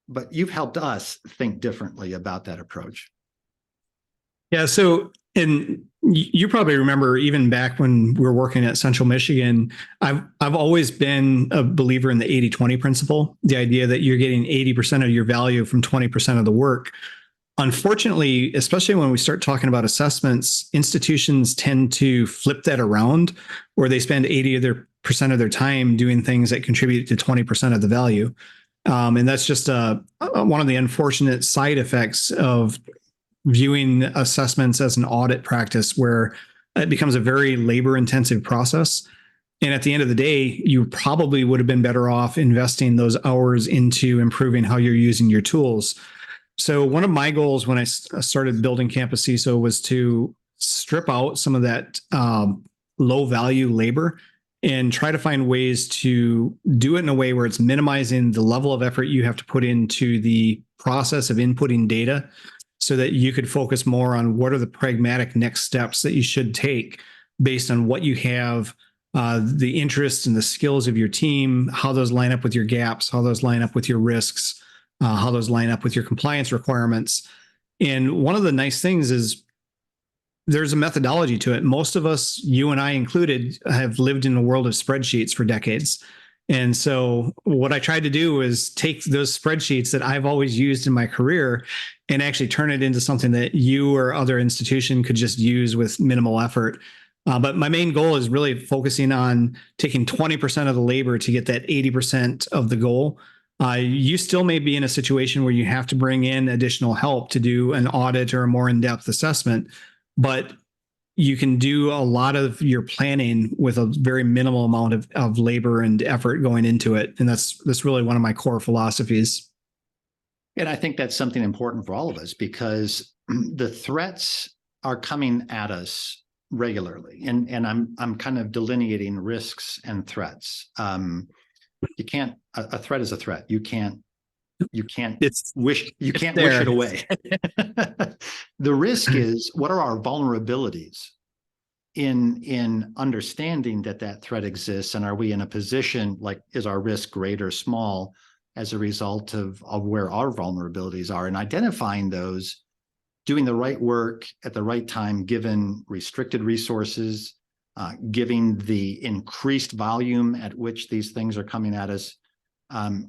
but you've helped us think differently about that approach. Yeah. So, and you probably remember even back when we were working at Central Michigan, I've always been a believer in the 80-20 principle, the idea that you're getting 80% of your value from 20% of the work. Unfortunately, especially when we start talking about assessments, institutions tend to flip that around, where they spend 80% of their time doing things that contribute to 20% of the value. And that's just one of the unfortunate side effects of viewing assessments as an audit practice, where it becomes a very labor-intensive process. And at the end of the day, you probably would have been better off investing those hours into improving how you're using your tools. So one of my goals when I started building CampusCISO was to strip out some of that low-value labor and try to find ways to do it in a way where it's minimizing the level of effort you have to put into the process of inputting data, so that you could focus more on what are the pragmatic next steps that you should take based on what you have, the interests and the skills of your team, how those line up with your gaps, how those line up with your risks, how those line up with your compliance requirements. And one of the nice things is there's a methodology to it. Most of us, you and I included, have lived in a world of spreadsheets for decades. And so what I tried to do is take those spreadsheets that I've always used in my career and actually turn it into something that you or other institution could just use with minimal effort. But my main goal is really focusing on taking 20% of the labor to get that 80% of the goal. You still may be in a situation where you have to bring in additional help to do an audit or a more in-depth assessment, but you can do a lot of your planning with a very minimal amount of labor and effort going into it. And that's really one of my core philosophies. And I think that's something important for all of us, because the threats are coming at us regularly. And I'm kind of delineating risks and threats. You can't, a threat is a threat. You can't wish it away. The risk is, what are our vulnerabilities in understanding that threat exists? And are we in a position, like, is our risk great or small as a result of where our vulnerabilities are, and identifying those, doing the right work at the right time, given restricted resources, giving the increased volume at which these things are coming at us,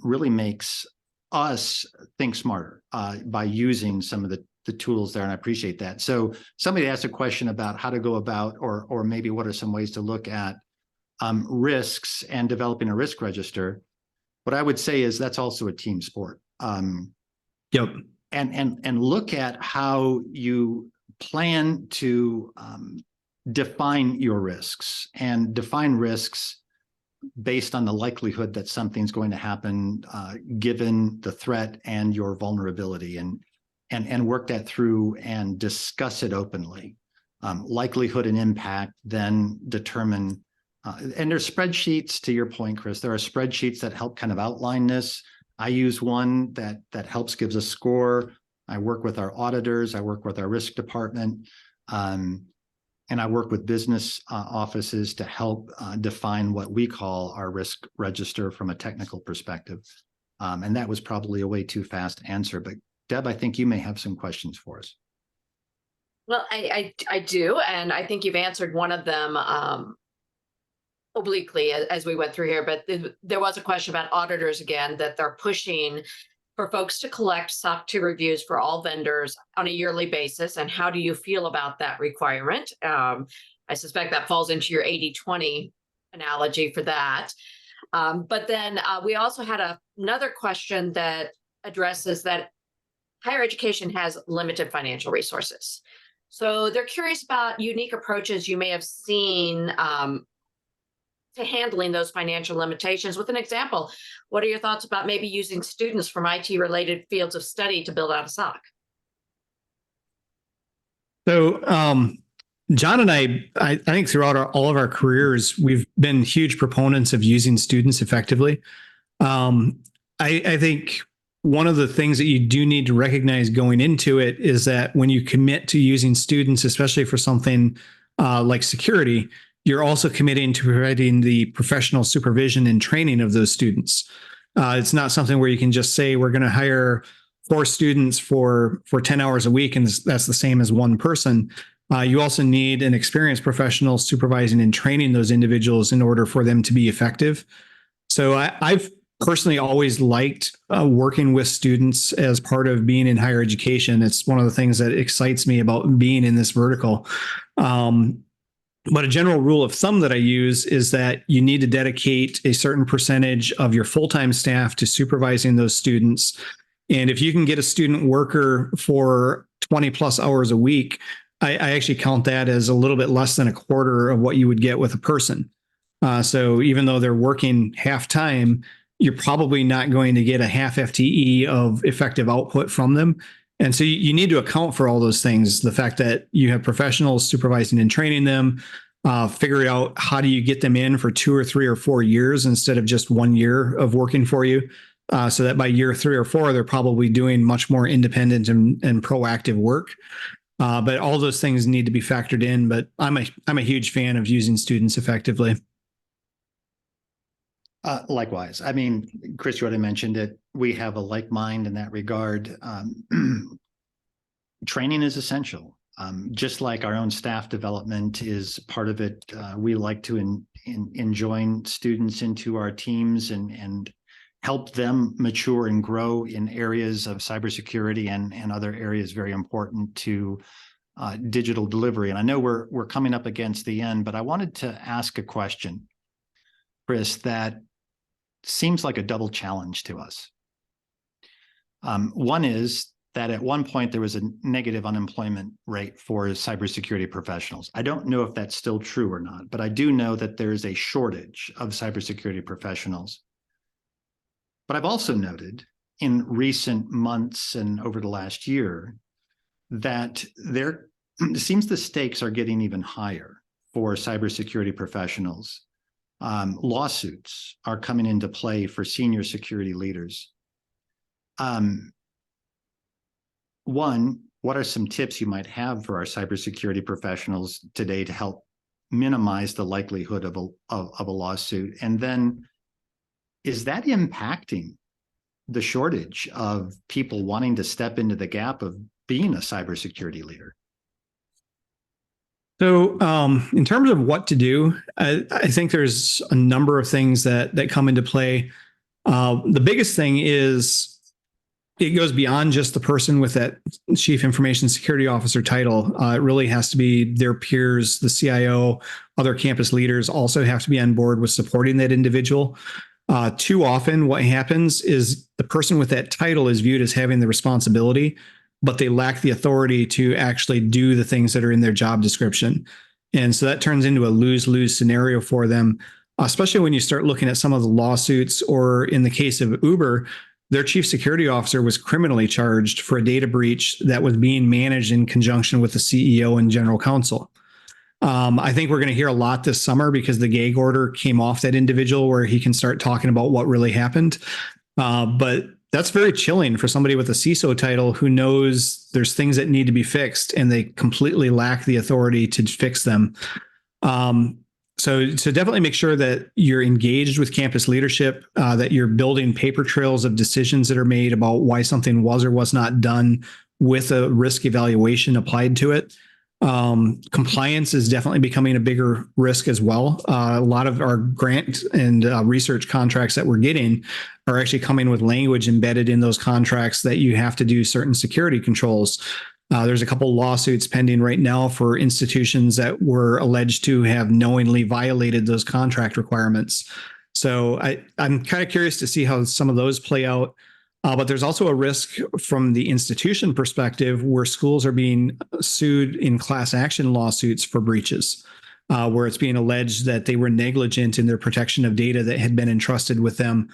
really makes us think smarter by using some of the tools there. And I appreciate that. So somebody asked a question about how to go about, or maybe what are some ways to look at risks and developing a risk register. What I would say is that's also a team sport. Yep. And look at how you plan to define your risks, and define risks based on the likelihood that something's going to happen, given the threat and your vulnerability, and work that through and discuss it openly. Likelihood and impact, then determine, and there's spreadsheets, to your point, Chris, there are spreadsheets that help kind of outline this. I use one that helps, gives a score. I work with our auditors, I work with our risk department, and I work with business offices to help define what we call our risk register from a technical perspective. And that was probably a way too fast answer, but Deb, I think you may have some questions for us. Well, I do, and I think you've answered one of them obliquely as we went through here, but there was a question about auditors again, that they're pushing for folks to collect SOC 2 reviews for all vendors on a yearly basis. And how do you feel about that requirement? I suspect that falls into your 80-20 analogy for that. But then we also had another question that addresses that higher education has limited financial resources. So they're curious about unique approaches you may have seen to handling those financial limitations. With an example, what are your thoughts about maybe using students from IT-related fields of study to build out a SOC? So, John and I think throughout all of our careers, we've been huge proponents of using students effectively. I think one of the things that you do need to recognize going into it is that when you commit to using students, especially for something like security, you're also committing to providing the professional supervision and training of those students. It's not something where you can just say we're going to hire 4 students for 10 hours a week and that's the same as one person. You also need an experienced professional supervising and training those individuals in order for them to be effective. So I've personally always liked working with students as part of being in higher education. It's one of the things that excites me about being in this vertical. But a general rule of thumb that I use is that you need to dedicate a certain percentage of your full-time staff to supervising those students. And if you can get a student worker for 20 plus hours a week, I actually count that as a little bit less than a quarter of what you would get with a person. So even though they're working half time, you're probably not going to get a half FTE of effective output from them. And so you need to account for all those things. The fact that you have professionals supervising and training them, figure out how do you get them in for 2 or 3 or 4 years instead of just 1 year of working for you. So that by year 3 or 4, they're probably doing much more independent and proactive work. But all those things need to be factored in. But I'm a huge fan of using students effectively. Likewise. I mean, Chris, you already mentioned it. We have a like mind in that regard. Training is essential. Just like our own staff development is part of it. We like to join students into our teams and help them mature and grow in areas of cybersecurity and other areas very important to digital delivery. And I know we're coming up against the end, but I wanted to ask a question, Chris, that seems like a double challenge to us. One is that at one point there was a negative unemployment rate for cybersecurity professionals. I don't know if that's still true or not, but I do know that there is a shortage of cybersecurity professionals. But I've also noted in recent months and over the last year that it seems the stakes are getting even higher for cybersecurity professionals. Lawsuits are coming into play for senior security leaders. One, what are some tips you might have for our cybersecurity professionals today to help minimize the likelihood of a lawsuit? And then, is that impacting the shortage of people wanting to step into the gap of being a cybersecurity leader? So in terms of what to do, I think there's a number of things that come into play. The biggest thing is it goes beyond just the person with that Chief Information Security Officer title. It really has to be their peers, the CIO, other campus leaders also have to be on board with supporting that individual. Too often what happens is the person with that title is viewed as having the responsibility, but they lack the authority to actually do the things that are in their job description. And so that turns into a lose-lose scenario for them, especially when you start looking at some of the lawsuits, or in the case of Uber, their chief security officer was criminally charged for a data breach that was being managed in conjunction with the CEO and general counsel. I think we're going to hear a lot this summer because the gag order came off that individual where he can start talking about what really happened. But that's very chilling for somebody with a CISO title who knows there's things that need to be fixed and they completely lack the authority to fix them. So definitely make sure that you're engaged with campus leadership, that you're building paper trails of decisions that are made about why something was or was not done with a risk evaluation applied to it. Compliance is definitely becoming a bigger risk as well. A lot of our grant and research contracts that we're getting are actually coming with language embedded in those contracts that you have to do certain security controls. There's a couple lawsuits pending right now for institutions that were alleged to have knowingly violated those contract requirements. So I'm kind of curious to see how some of those play out. But there's also a risk from the institution perspective where schools are being sued in class action lawsuits for breaches, where it's being alleged that they were negligent in their protection of data that had been entrusted with them.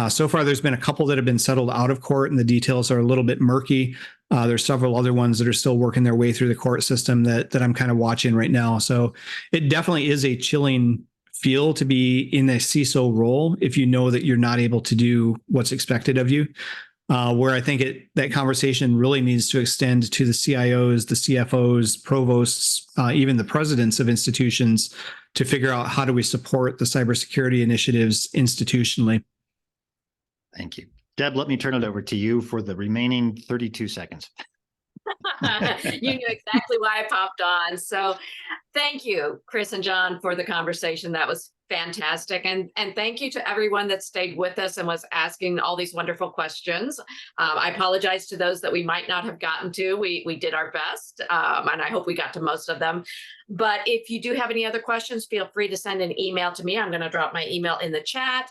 So far, there's been a couple that have been settled out of court, and the details are a little bit murky. There's several other ones that are still working their way through the court system that I'm kind of watching right now. So it definitely is a chilling feel to be in a CISO role if you know that you're not able to do what's expected of you. Where I think that conversation really needs to extend to the CIOs, the CFOs, provosts, even the presidents of institutions to figure out how do we support the cybersecurity initiatives institutionally. Thank you. Deb, let me turn it over to you for the remaining 32 seconds. You knew exactly why I popped on. So thank you, Chris and John, for the conversation. That was fantastic. And thank you to everyone that stayed with us and was asking all these wonderful questions. I apologize to those that we might not have gotten to. We did our best, and I hope we got to most of them. But if you do have any other questions, feel free to send an email to me. I'm going to drop my email in the chat.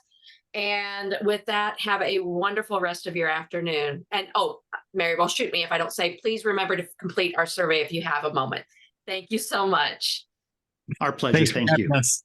And with that, have a wonderful rest of your afternoon. And Mary will shoot me if I don't say, please remember to complete our survey if you have a moment. Thank you so much. Our pleasure. Thanks Thank you. Us.